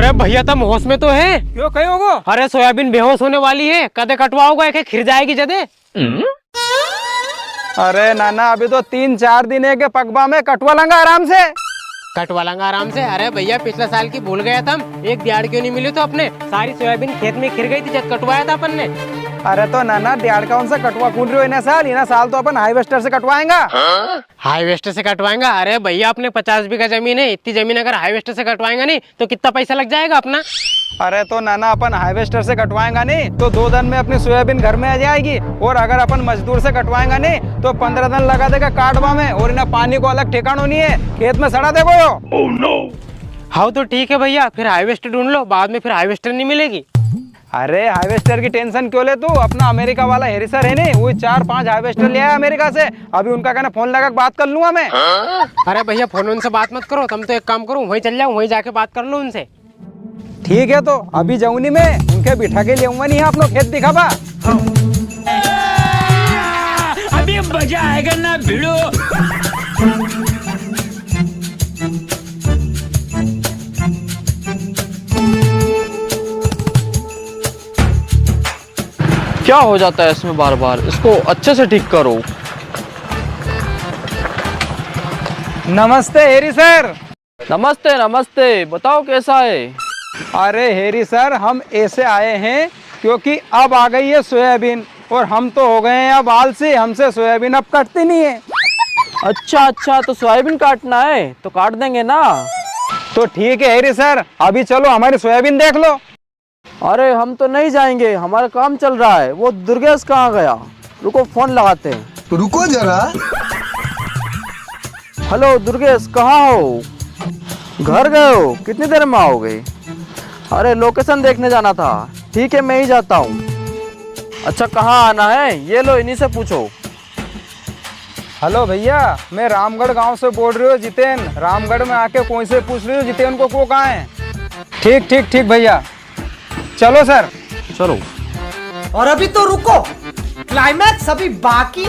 अरे भैया तुम होश में तो है? क्यों कहीं होगो? अरे सोयाबीन बेहोश होने वाली है, कदे कटवाओगा एक खिर जाएगी जदे। अरे नाना अभी तो 3-4 दिन है के पकवा में कटवा लंगा आराम से। कटवा लेंगा आराम से। अरे भैया पिछले साल की भूल गया था, एक दिहाड़ क्यों नहीं मिली तो अपने सारी सोयाबीन खेत में खिर गई थी जब कटवाया था अपन ने। अरे तो नाना दिहाड़ कौन सा कटवा कूद रहे हो इन्हें साल तो अपन हाईवेस्टर से कटवाएंगा। हाईवेस्टर से कटवाएंगा? अरे भैया अपने 50 बीघा जमीन है, इतनी जमीन अगर हाईवेस्टर से कटवाएंगा नहीं तो कितना पैसा लग जाएगा अपना। अरे तो नाना अपन हाईवेस्टर से कटवाएंगा नहीं तो 2 दिन में अपनी सोयाबीन घर में आ जाएगी, और अगर अपन मजदूर से कटवाएंगा नहीं तो 15 दिन लगा देगा काटवा में, और इन्हें पानी को अलग ठिकाना नहीं है, खेत में सड़ा देखो यो। Oh no. हाँ तो ठीक है भैया, फिर हाईवेस्टर ढूंढ लो, बाद में फिर हाईवेस्टर नहीं मिलेगी। अरे हाईवेस्टर की टेंशन क्यों ले तू, अपना अमेरिका वाला हेरी सर है नहीं, वो 4-5 हाईवेस्टर ले आया अमेरिका से, अभी उनका कहना फोन लगा के बात कर लूंगा मैं। अरे भैया फोन उनसे बात मत करो, तुम तो एक काम करो वहीं चल जाओ, वहीं जाके बात कर लो उनसे। ठीक है तो अभी जाऊनी मैं उनके बिठा के ले आऊंगा, नहीं आप लोग खेत दिखावा। अभी मजा आएगा ना भिड़ो। क्या हो जाता है इसमें बार बार, इसको अच्छे से ठीक करो। नमस्ते हेरी सर। नमस्ते नमस्ते, बताओ कैसा है? अरे हेरी सर हम ऐसे आए हैं क्योंकि अब आ गई है सोयाबीन, और हम तो हो गए हैं अब आलसी, हमसे सोयाबीन अब कटती नहीं है। अच्छा तो सोयाबीन काटना है तो काट देंगे ना। तो ठीक है हेरी सर, अभी चलो हमारी सोयाबीन देख लो। अरे हम तो नहीं जाएंगे, हमारा काम चल रहा है। वो दुर्गेश कहाँ गया? रुको फोन लगाते हैं। रुको जरा। हेलो दुर्गेश, कहाँ हो? घर गए हो? कितनी देर में आओगे? अरे लोकेशन देखने जाना था। ठीक है मैं ही जाता हूँ। अच्छा कहाँ आना है? ये लो इन्हीं से पूछो। हेलो भैया, मैं रामगढ़ गांव से बोल रही हूँ जितेन, रामगढ़ में आके कौन से पूछ रही हूँ जितेन को कहाँ है? ठीक भैया, चलो सर। चलो। और अभी तो रुको, क्लाइमैक्स अभी बाकी।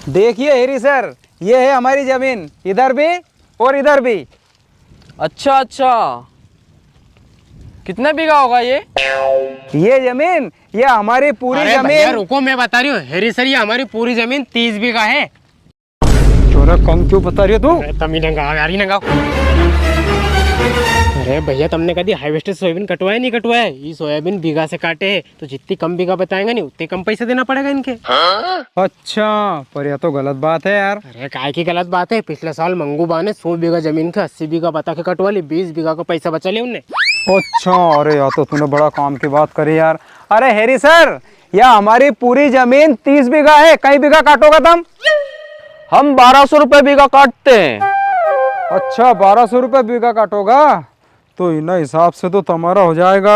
देखिए हेरी सर, ये है हमारी जमीन, इधर भी और इधर भी। अच्छा कितने बीघा होगा ये जमीन? ये हमारी पूरी अरे भैया जमीन। रुको, मैं बता रही हूँ हेरी सर, ये हमारी पूरी जमीन 30 बीघा है। थोड़ा कम क्यों बता रही हो तू? अरे तम ही नंगा यार ही नंगा। अरे भैया तुमने कभी हाईवेस्टर सोयाबीन कटवाया नहीं कटवाया? ये सोयाबीन बीघा से काटे है तो जितनी कम बीघा बताएंगे नहीं उतने कम पैसे देना पड़ेगा इनके। अच्छा पर यह तो गलत बात है यार। अरे काय की गलत बात है, पिछले साल मंगूबा ने 100 बीघा जमीन के 80 बीघा बता के कटवा ली, 20 बीघा का पैसा बचा लिया उनने। अच्छा, अरे यार तो तूने बड़ा काम की बात करी यार। अरे हेरी सर, यह हमारी पूरी जमीन 30 बीघा है, कई बीघा काटोगा तुम? हम 1200 रुपए बीघा काटते हैं। अच्छा 1200 रुपए बीघा काटोगा, तो इन हिसाब से तो तुम्हारा हो जाएगा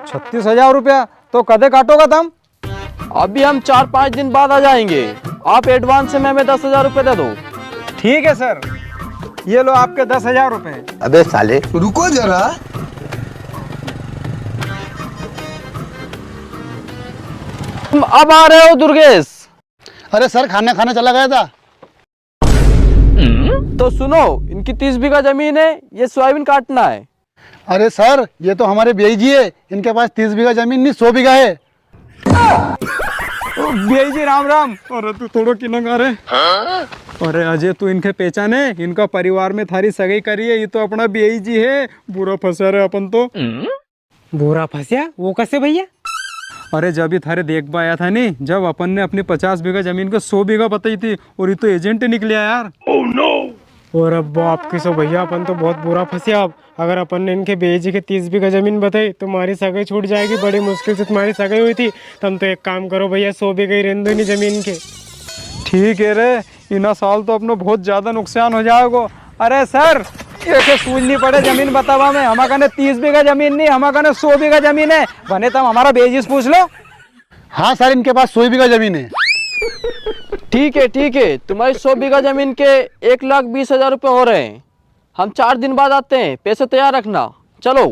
36,000 रुपया। तो कदे काटोगा तुम? अभी हम 4-5 दिन बाद आ जाएंगे, आप एडवांस में हमें 10,000 रुपए दे दो। ठीक है सर, ये लो आपके 10,000 रुपए। अबे साले रुको जरा। तुम अब आ रहे हो दुर्गेश? अरे सर खाना खाने चला गया था। तो सुनो, इनकी 30 बीघा जमीन है, ये सोयाबीन काटना है। अरे सर ये तो हमारे भैया जी है, इनके पास 30 बीघा जमीन नहीं 100 बीघा है। भैया जी राम राम। अरे तू थोड़ो की नंगा रे। अरे अजय तू इनके पहचाने, इनका परिवार में थारी सगाई करी है, ये तो अपना भैया जी है। बुरा फंसा रहे अपन तो। बुरा फंसिया? वो कैसे भैया? अरे जब भी थारे देख आया था नहीं, जब अपन ने अपनी 50 बीघा जमीन को 100 बीघा बताई थी, और ये तो एजेंट निकले यार। Oh no. और अब आपकी सो भैया, अपन तो बहुत बुरा फंसिया। अब अगर अपन ने इनके बेजी के 30 बीघा जमीन बताई तो हमारी सगाई छूट जाएगी, बड़ी मुश्किल से तुम्हारी सगाई हुई थी। तुम तो एक काम करो भैया, 100 बीघा ही रहने दो नहीं जमीन के। ठीक है रे, इना साल तो अपना बहुत ज्यादा नुकसान हो जाएगा। अरे सर ये सूझ नहीं पड़े जमीन बतावा में, हमारे कने 30 बीघा जमीन नहीं, हमारे कने 100 बीघा जमीन है। बने तब हमारा बेजिस पूछ लो। हाँ सर इनके पास 100 बीघा जमीन है। ठीक है, तुम्हारी 100 बीघा जमीन के 1,20,000 रुपए हो रहे हैं। हम 4 दिन बाद आते हैं, पैसे तैयार रखना। चलो।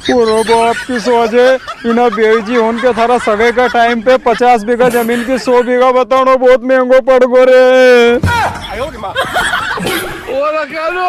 पूरा बाप की सोचे इना बेजी उनके थारा सगे का टाइम पे 50 बीघा जमीन की 100 बीघा बताओ बहुत महंगो पड़ गो रे। ओला क्या लो